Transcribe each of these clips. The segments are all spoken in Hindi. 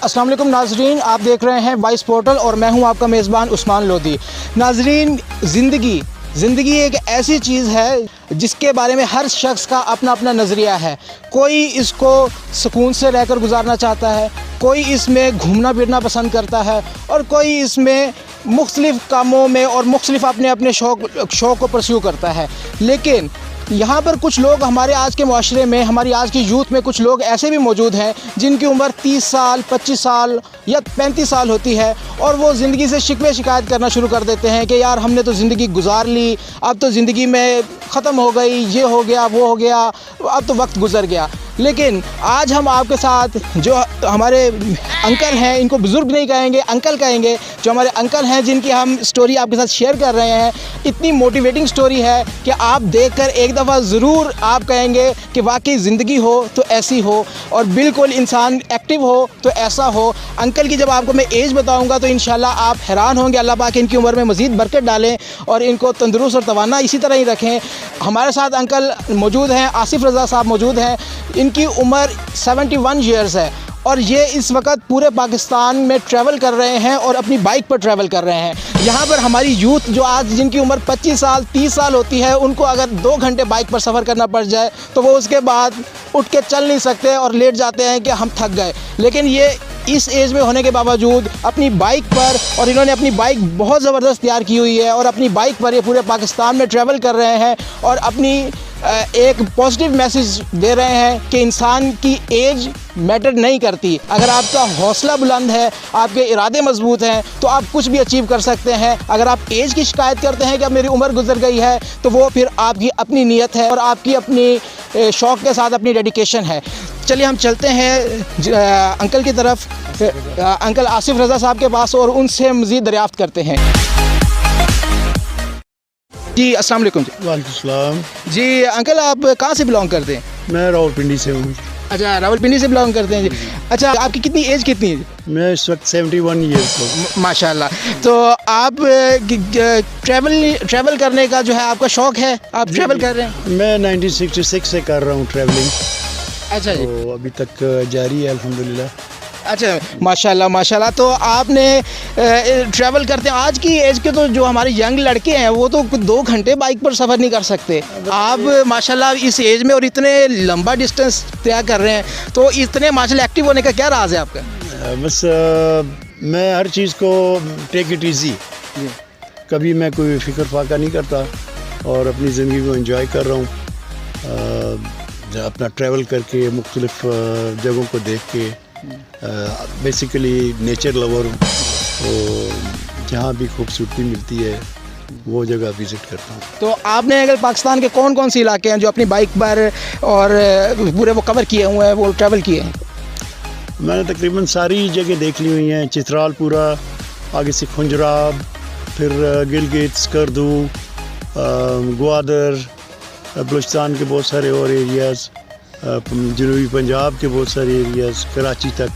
अस्सलाम वालेकुम नाजरीन, आप देख रहे हैं वॉइस पोर्टल और मैं हूं आपका मेज़बान उस्मान लोधी। नाजरीन, ज़िंदगी एक ऐसी चीज़ है जिसके बारे में हर शख्स का अपना अपना नज़रिया है। कोई इसको सुकून से रहकर गुजारना चाहता है, कोई इसमें घूमना फिरना पसंद करता है और कोई इसमें मुख्तलिफ़ कामों में और मुख्तलिफ़ अपने अपने शौक़ को परस्यू करता है। लेकिन यहाँ पर कुछ लोग हमारे आज के माशरे में, हमारी आज की यूथ में कुछ लोग ऐसे भी मौजूद हैं जिनकी उम्र 30 साल, 25 साल या 35 साल होती है और वो ज़िंदगी से शिकवे शिकायत करना शुरू कर देते हैं कि यार हमने तो ज़िंदगी गुजार ली, अब तो ज़िंदगी में ख़त्म हो गई, ये हो गया, वो हो गया, अब तो वक्त गुजर गया। लेकिन आज हम आपके साथ जो हमारे अंकल हैं, इनको बुज़ुर्ग नहीं कहेंगे, अंकल कहेंगे, जो हमारे अंकल हैं जिनकी हम स्टोरी आपके साथ शेयर कर रहे हैं, इतनी मोटिवेटिंग स्टोरी है कि आप देखकर एक दफ़ा ज़रूर आप कहेंगे कि वाकई ज़िंदगी हो तो ऐसी हो और बिल्कुल इंसान एक्टिव हो तो ऐसा हो। अंकल की जब आपको मैं एज बताऊंगा तो इंशाल्लाह आप हैरान होंगे। अल्लाह पाक इनकी उम्र में मज़ीद बरकत डालें और इनको तंदुरुस्त और तवाना इसी तरह ही रखें। हमारे साथ अंकल मौजूद हैं, आसिफ़ रज़ा साहब मौजूद हैं। इनकी उम्र 71 ईयर्स है और ये इस वक्त पूरे पाकिस्तान में ट्रैवल कर रहे हैं और अपनी बाइक पर ट्रैवल कर रहे हैं। यहाँ पर हमारी यूथ जो आज जिनकी उम्र 25 साल 30 साल होती है, उनको अगर 2 घंटे बाइक पर सफ़र करना पड़ जाए तो वो उसके बाद उठ के चल नहीं सकते और लेट जाते हैं कि हम थक गए। लेकिन ये इस एज में होने के बावजूद अपनी बाइक पर, और इन्होंने अपनी बाइक बहुत ज़बरदस्त तैयार की हुई है और अपनी बाइक पर ये पूरे पाकिस्तान में ट्रैवल कर रहे हैं और अपनी एक पॉजिटिव मैसेज दे रहे हैं कि इंसान की एज मैटर नहीं करती। अगर आपका हौसला बुलंद है, आपके इरादे मजबूत हैं तो आप कुछ भी अचीव कर सकते हैं। अगर आप एज की शिकायत करते हैं कि अब मेरी उम्र गुजर गई है तो वो फिर आपकी अपनी नीयत है और आपकी अपनी शौक़ के साथ अपनी डेडिकेशन है। चलिए हम चलते हैं अंकल की तरफ, अंकल आसिफ़ रज़ा साहब के पास और उनसे मज़ीद दरियाफ़्त करते हैं। जी अस्सलाम वालेकुम। जी वालेकुम सलाम। जी अंकल, आप कहाँ से बिलोंग करते हैं? मैं रावलपिंडी से हूँ। अच्छा, रावलपिंडी से बिलोंग करते हैं जी। अच्छा, आपकी कितनी एज कितनी है? मैं इस वक्त 71 ईयर्स का। माशाल्लाह। तो आप ट्रैवल करने का जो है आपका शौक़ है, आप ट्रैवल कर रहे हैं? मैं 1966 से कर रहा हूँ ट्रैवलिंग। अच्छा जी। तो अभी तक जारी है अल्हम्दुलिल्लाह। अच्छा, माशाल्लाह माशाल्लाह। तो आपने ट्रैवल करते हैं, आज की एज के तो जो हमारे यंग लड़के हैं वो तो 2 घंटे बाइक पर सफ़र नहीं कर सकते। आप माशाल्लाह इस एज में और इतने लंबा डिस्टेंस तय कर रहे हैं, तो इतने माशाल्लाह एक्टिव होने का क्या राज है आपका? बस मैं हर चीज़ को टेक इट ईजी, कभी मैं कोई फ़िक्र फाका नहीं करता और अपनी ज़िंदगी को एंजॉय कर रहा हूँ। अपना ट्रैवल करके मुख्तलिफ़ जगहों को देख के, बेसिकली नेचर लवर, तो जहाँ भी खूबसूरती मिलती है वो जगह विज़िट करता हूँ। तो आपने अगर पाकिस्तान के कौन कौन से इलाके हैं जो अपनी बाइक पर और पूरे वो कवर किए हुए हैं, वो ट्रैवल किए हैं? मैंने तकरीबन सारी जगह देख ली हुई हैं। चित्राल पूरा, आगे से खुंजराब, फिर गिलगित, स्कर्दू, ग्वादर, बलूचिस्तान के बहुत सारे और एरियाज़, जनूबी पंजाब के बहुत सारे एरियाज़, कराची तक,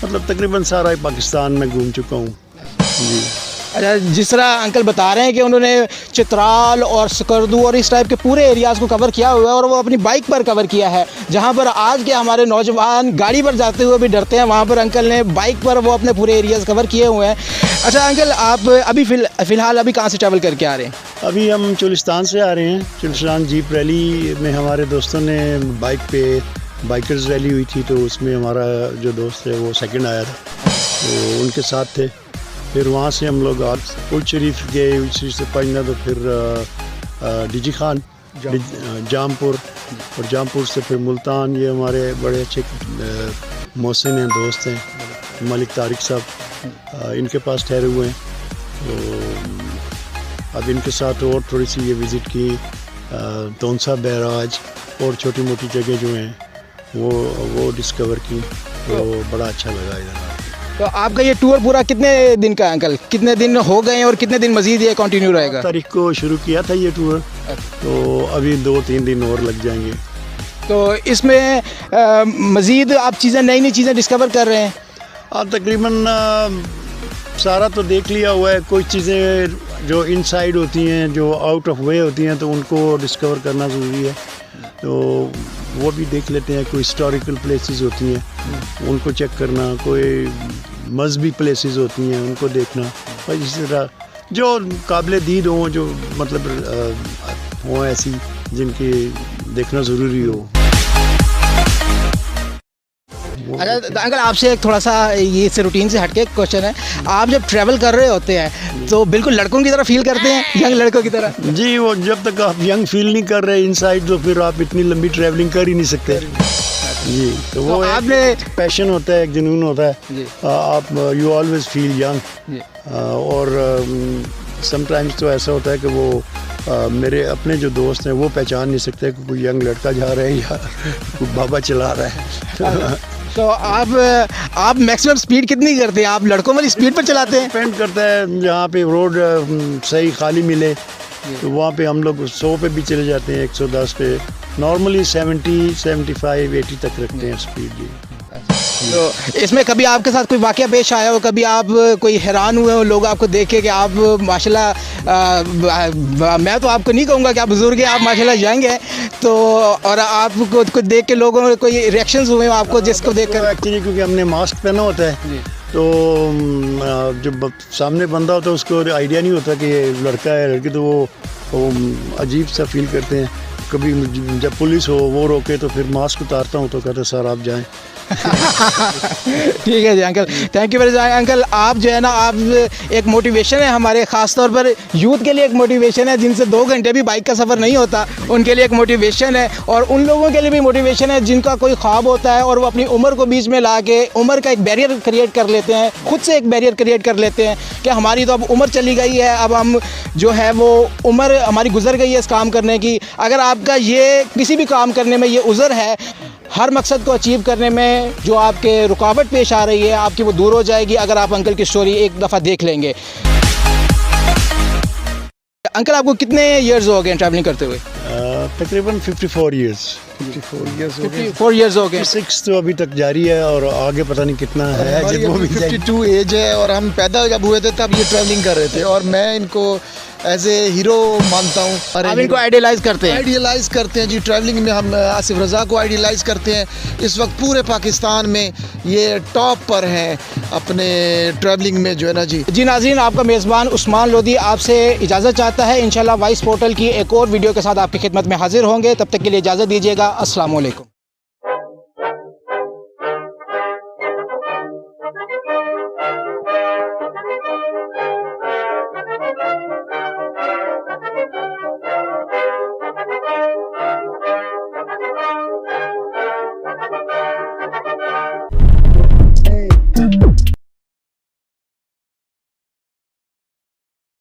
मतलब तकरीबन सारा पाकिस्तान में घूम चुका हूँ जी। अच्छा, जिस तरह अंकल बता रहे हैं कि उन्होंने चित्राल और स्कर्दू और इस टाइप के पूरे एरियाज़ को कवर किया हुआ है और वो अपनी बाइक पर कवर किया है, जहाँ पर आज के हमारे नौजवान गाड़ी पर जाते हुए भी डरते हैं, वहाँ पर अंकल ने बाइक पर वो अपने पूरे एरियाज़ कवर किए हुए हैं। अच्छा अंकल, आप अभी फ़िलहाल अभी कहाँ से ट्रैवल करके आ रहे हैं? अभी हम चुलिस्तान से आ रहे हैं। चुलिस्तान जीप रैली में हमारे दोस्तों ने बाइक पे बाइकर्स रैली हुई थी, तो उसमें हमारा जो दोस्त है वो सेकंड आया था, तो उनके साथ थे। फिर वहाँ से हम लोग उल शरीफ गए, उल शरीफ से पढ़ना तो फिर डीजी खान, जामपुर, और जामपुर से फिर मुल्तान। ये हमारे बड़े अच्छे मोहसिन हैं, दोस्त हैं, मलिक तारिक साहब, इनके पास ठहरे हुए हैं। तो अब इनके साथ और थोड़ी सी ये विज़िट की, तोनसा बैराज और छोटी मोटी जगह जो हैं वो डिस्कवर की, तो बड़ा अच्छा लगा इधर। तो आपका ये टूर पूरा कितने दिन का है अंकल? कितने दिन हो गए हैं और कितने दिन मज़ीद ये कंटिन्यू रहेगा? तारीख को शुरू किया था ये टूर, तो अभी 2-3 दिन और लग जाएंगे। तो इसमें मज़ीद आप चीज़ें, नई नई चीज़ें डिस्कवर कर रहे हैं? तकरीबन सारा तो देख लिया हुआ है। कोई चीज़ें जो इनसाइड होती हैं, जो आउट ऑफ वे होती हैं, तो उनको डिस्कवर करना ज़रूरी है। तो वो भी देख लेते हैं। कोई हिस्टोरिकल प्लेसेस होती हैं उनको चेक करना, कोई मजहबी प्लेसेस होती हैं उनको देखना, और इसी तरह जो काबिल दीद हों, जो मतलब हों ऐसी जिनकी देखना ज़रूरी हो। अच्छा अंकल, आपसे एक थोड़ा सा ये से रूटीन से हटके क्वेश्चन है, आप जब ट्रैवल कर रहे होते हैं तो बिल्कुल लड़कों की तरह फील करते हैं, यंग लड़कों की तरह? जी, वो जब तक आप यंग फील नहीं कर रहे इनसाइड, तो फिर आप इतनी लंबी ट्रैवलिंग कर ही नहीं सकते जी। तो वो आपने पैशन होता है, एक जुनून होता है, आप यू ऑलवेज फील यंग। और समटाइम्स तो ऐसा होता है कि वो मेरे अपने जो दोस्त हैं वो पहचान नहीं सकते कि कोई यंग लड़का जा रहा है या कोई बाबा चला रहा है। तो आप मैक्सिमम स्पीड कितनी करते हैं? आप लड़कों वाली स्पीड पर चलाते हैं? डिपेंड करता है, जहाँ पे रोड सही खाली मिले तो वहाँ पे हम लोग 100 पे भी चले जाते हैं, 110 पे। नॉर्मली 70, 75, 80 तक रखते हैं स्पीड जी। तो इसमें कभी आपके साथ कोई वाकया पेश आया हो, कभी आप कोई हैरान हुए हो लोग आपको देखे कि आप माशाल्लाह, मैं तो आपको नहीं कहूँगा कि आप बुजुर्ग हैं, आप माशाल्लाह यंग हैं, तो और आपको कुछ देख के लोगों में कोई रिएक्शंस हुए हो आपको जिसको देख कर? एक्चुअली क्योंकि हमने मास्क पहना होता है तो जब सामने बंदा होता है उसको आइडिया नहीं होता कि ये लड़का है लड़की, तो वो अजीब सा फील करते हैं। कभी जब पुलिस हो वो रोके तो फिर मास्क उतारता हूँ तो कहते सर आप जाएं। ठीक है जी uncle, thank you very much uncle. आप जो है ना, आप एक मोटिवेशन है हमारे, ख़ास तौर पर यूथ के लिए एक मोटिवेशन है जिनसे 2 घंटे भी बाइक का सफ़र नहीं होता, उनके लिए एक मोटिवेशन है। और उन लोगों के लिए भी मोटिवेशन है जिनका कोई ख्वाब होता है और वो अपनी उम्र को बीच में ला के उम्र का एक बैरियर क्रिएट कर लेते हैं, खुद से एक बैरियर क्रिएट कर लेते हैं कि हमारी तो अब उम्र चली गई है, अब हम जो है वो उम्र हमारी गुजर गई है इस काम करने की। अगर आपका ये किसी भी काम करने में ये उज़र है, हर मकसद को अचीव करने में जो आपके रुकावट पेश आ रही है आपकी, वो दूर हो जाएगी अगर आप अंकल की स्टोरी एक दफ़ा देख लेंगे। अंकल आपको कितने इयर्स हो गए ट्रैवलिंग करते हुए? तकरीबन 54 ईयर्स। 54 इयर्स हो गए। 6 तो अभी तक जारी है और आगे पता नहीं कितना है। जब वो भी 52 एज है और हम पैदा जब हुए थे तब ये ट्रैवलिंग कर रहे थे, और मैं इनको एज ए हीरो मानता हूँ। आप इनको आइडियलाइज करते हैं? आइडियलाइज करते हैं जी, ट्रैवलिंग में हम आसिफ रज़ा को आइडियलाइज करते हैं। इस वक्त पूरे पाकिस्तान में ये टॉप पर हैं अपने ट्रैवलिंग में जो है ना जी। जी नाज़रीन, आपका मेज़बान उस्मान लोधी आपसे इजाज़त चाहता है। इंशाल्लाह वाइस पोर्टल की एक और वीडियो के साथ आपकी खिदमत में हाजिर होंगे, तब तक के लिए इजाज़त दीजिएगा। अस्सलाम वालेकुम।